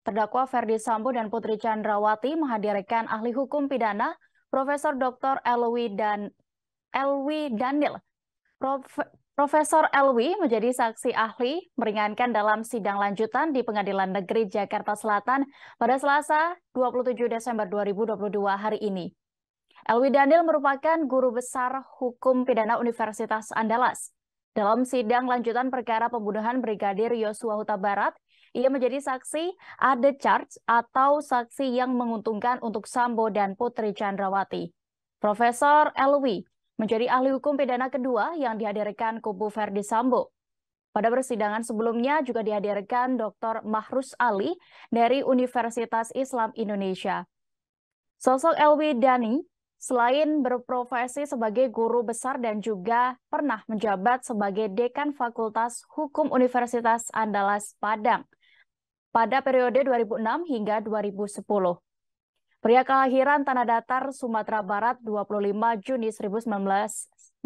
Terdakwa Ferdy Sambo dan Putri Chandrawati menghadirkan ahli hukum pidana Profesor Dr. Elwi Daniel. Profesor Elwi menjadi saksi ahli meringankan dalam sidang lanjutan di Pengadilan Negeri Jakarta Selatan pada Selasa 27 Desember 2022 hari ini. Elwi Daniel merupakan guru besar hukum pidana Universitas Andalas. Dalam sidang lanjutan perkara pembunuhan Brigadir Yosua Huta Barat, ia menjadi saksi ada charge atau saksi yang menguntungkan untuk Sambo dan Putri Chandrawati. Profesor Elwi menjadi ahli hukum pidana kedua yang dihadirkan kubu Ferdy Sambo. Pada persidangan sebelumnya juga dihadirkan Dr. Mahrus Ali dari Universitas Islam Indonesia. Sosok Elwi Dani selain berprofesi sebagai guru besar dan juga pernah menjabat sebagai Dekan Fakultas Hukum Universitas Andalas Padang pada periode 2006 hingga 2010. Pria kelahiran Tanah Datar, Sumatera Barat 25 Juni 1960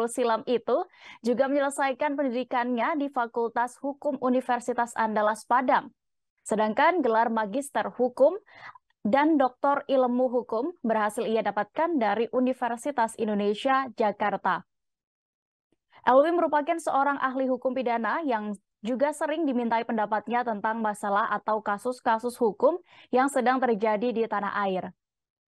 silam itu juga menyelesaikan pendidikannya di Fakultas Hukum Universitas Andalas Padang. Sedangkan gelar Magister Hukum dan Doktor Ilmu Hukum berhasil ia dapatkan dari Universitas Indonesia, Jakarta. Elwi merupakan seorang ahli hukum pidana yang juga sering dimintai pendapatnya tentang masalah atau kasus-kasus hukum yang sedang terjadi di tanah air.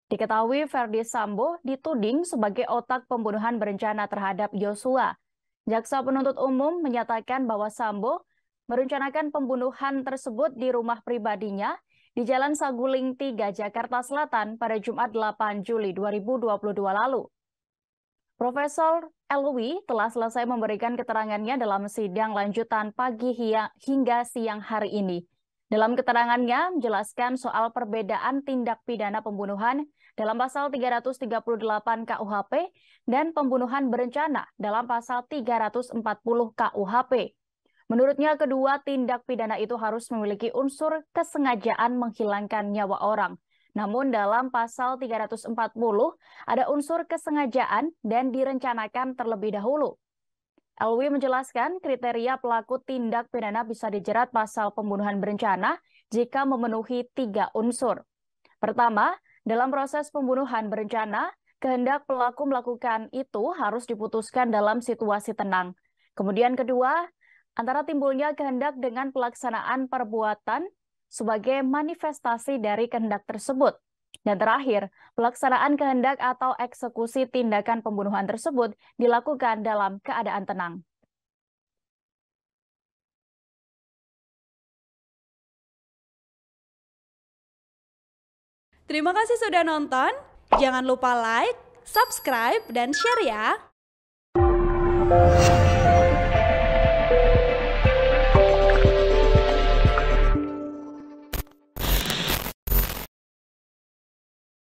Diketahui Ferdy Sambo dituding sebagai otak pembunuhan berencana terhadap Yosua. Jaksa penuntut umum menyatakan bahwa Sambo merencanakan pembunuhan tersebut di rumah pribadinya di Jalan Saguling 3, Jakarta Selatan pada Jumat 8 Juli 2022 lalu. Profesor Elwi telah selesai memberikan keterangannya dalam sidang lanjutan pagi hingga siang hari ini. Dalam keterangannya menjelaskan soal perbedaan tindak pidana pembunuhan dalam pasal 338 KUHP dan pembunuhan berencana dalam pasal 340 KUHP. Menurutnya kedua tindak pidana itu harus memiliki unsur kesengajaan menghilangkan nyawa orang. Namun dalam pasal 340 ada unsur kesengajaan dan direncanakan terlebih dahulu. Elwi menjelaskan kriteria pelaku tindak pidana bisa dijerat pasal pembunuhan berencana jika memenuhi 3 unsur. Pertama, dalam proses pembunuhan berencana, kehendak pelaku melakukan itu harus diputuskan dalam situasi tenang. Kemudian kedua, antara timbulnya kehendak dengan pelaksanaan perbuatan sebagai manifestasi dari kehendak tersebut. Dan terakhir, pelaksanaan kehendak atau eksekusi tindakan pembunuhan tersebut dilakukan dalam keadaan tenang. Terima kasih sudah nonton. Jangan lupa like, subscribe, dan share ya.